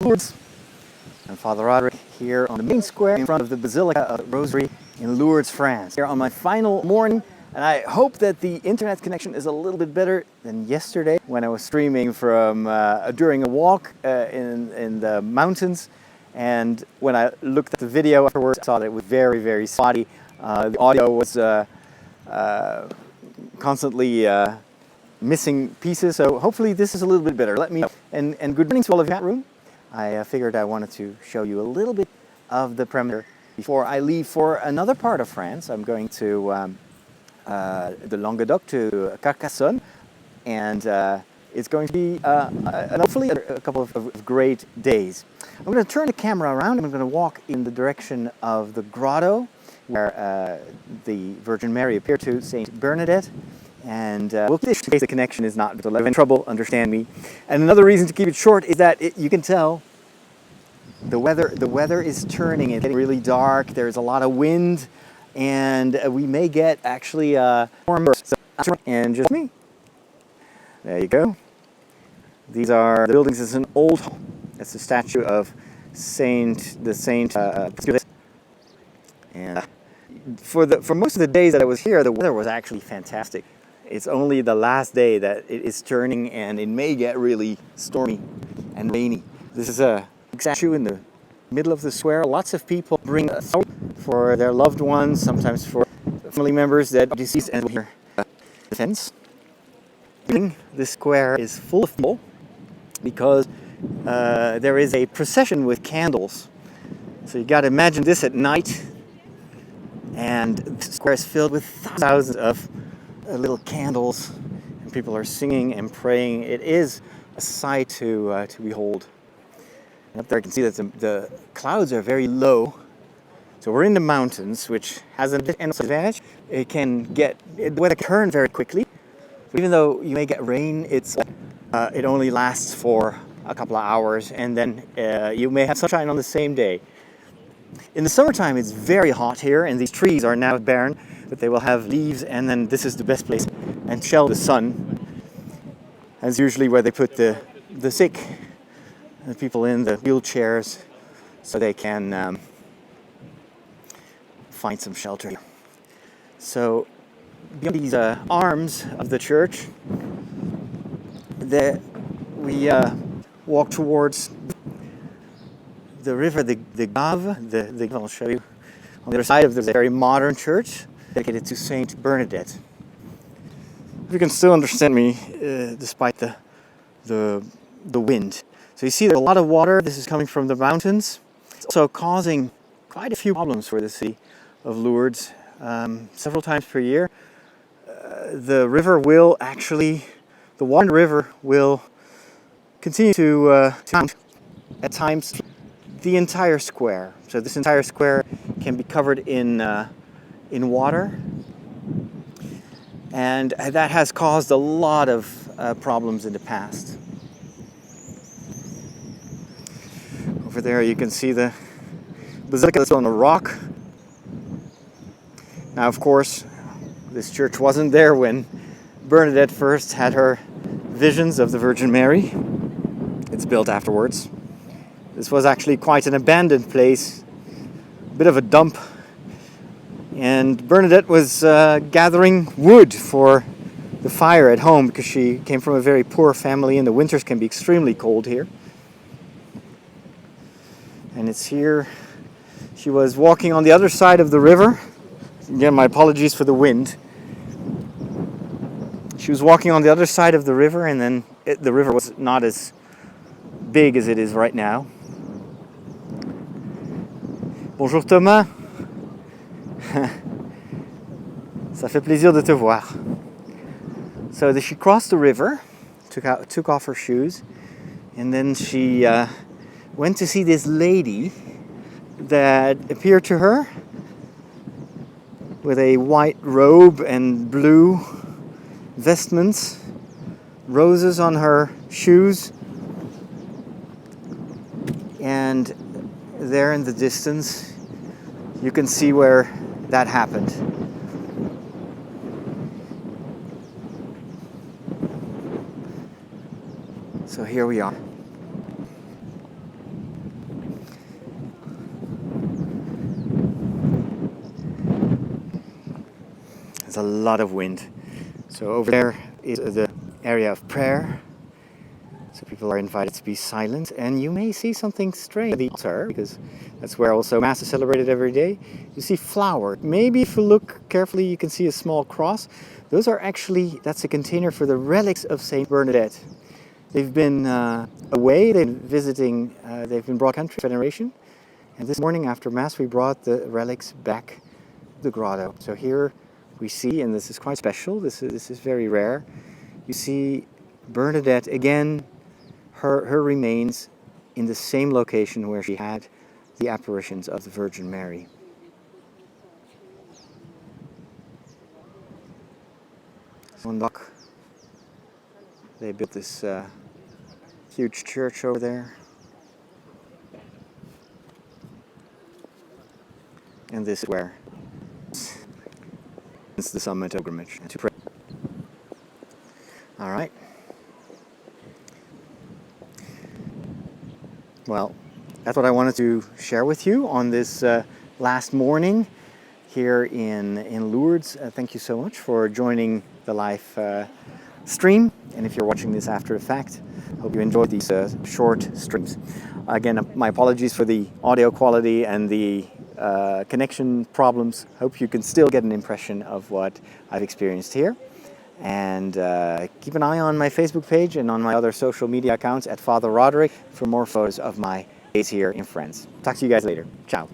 Lourdes. I'm Father Roderick here on the main square in front of the Basilica of the Rosary in Lourdes, France. Here on my final morning, and I hope that the internet connection is a little bit better than yesterday when I was streaming from during a walk in the mountains. And when I looked at the video afterwards, I saw that it was very, very spotty. The audio was constantly missing pieces, so hopefully this is a little bit better. Let me know. And good morning to all of you in that room. I figured I wanted to show you a little bit of the perimeter before I leave for another part of France. I'm going to the Languedoc, to Carcassonne, and it's going to be hopefully a couple of great days. I'm going to turn the camera around and I'm going to walk in the direction of the grotto where the Virgin Mary appeared to Saint Bernadette. And we'll finish in case the connection is not in trouble, understand me. And another reason to keep it short is that you can tell the weather is turning. It's getting really dark. There's a lot of wind, and we may get actually warm bursts. And just me. There you go. These are the buildings. It's an old home. That's the statue of Saint. And for most of the days that I was here, the weather was actually fantastic. It's only the last day that it is turning, and it may get really stormy and rainy. This is a statue in the middle of the square. Lots of people bring a salt for their loved ones, sometimes for family members that are deceased, and here the fence. This square is full of people because there is a procession with candles. So you got to imagine this at night, and the square is filled with thousands of little candles, and people are singing and praying. It is a sight to behold. And up there, you can see that the clouds are very low. So we're in the mountains, which has an advantage. It can the weather can turn very quickly. But even though you may get rain, it only lasts for a couple of hours, and then you may have sunshine on the same day. In the summertime, it's very hot here, and these trees are now barren, but they will have leaves, and then this is the best place and shelter the sun. That's usually where they put the sick, the people in the wheelchairs, so they can find some shelter. So beyond these arms of the church, we walk towards the river, the Gave. I'll show you. On the other side of the very modern church, dedicated to Saint Bernadette. You can still understand me despite the wind. So you see there's a lot of water. This is coming from the mountains. It's also causing quite a few problems for the city of Lourdes. Several times per year, the water in the river will continue to mount at times the entire square. So this entire square can be covered in water, and that has caused a lot of problems in the past. Over there you can see the basilica that's on a rock. Now, of course, this church wasn't there when Bernadette first had her visions of the Virgin Mary. It's built afterwards. This was actually quite an abandoned place, a bit of a dump. And Bernadette was gathering wood for the fire at home because she came from a very poor family, and the winters can be extremely cold here. And it's here. She was walking on the other side of the river. Again, my apologies for the wind. She was walking on the other side of the river, and then the river was not as big as it is right now. Bonjour Thomas. Ça fait plaisir de te voir. So she crossed the river, took off her shoes, and then she went to see this lady that appeared to her with a white robe and blue vestments, roses on her shoes, and there in the distance you can see where that happened. So here we are. there's a lot of wind. So over there is the area of prayer. So people are invited to be silent, and you may see something strange at the altar, because that's where also Mass is celebrated every day. You see flower. Maybe if you look carefully, you can see a small cross. Those are actually, that's a container for the relics of Saint Bernadette. They've been away, they've been visiting, they've been brought country veneration. And this morning after Mass, we brought the relics back to the grotto. So here we see, and this is quite special, this is very rare, you see Bernadette again, her remains in the same location where she had the apparitions of the Virgin Mary. So in Loch, they built this huge church over there. And this is where it's the summit pilgrimage to pray. All right. Well, that's what I wanted to share with you on this last morning here in Lourdes. Thank you so much for joining the live stream. And if you're watching this after the fact, hope you enjoyed these short streams. Again, my apologies for the audio quality and the connection problems. Hope you can still get an impression of what I've experienced here. And keep an eye on my Facebook page and on my other social media accounts at Father Roderick for more photos of my days here in France. Talk to you guys later. Ciao.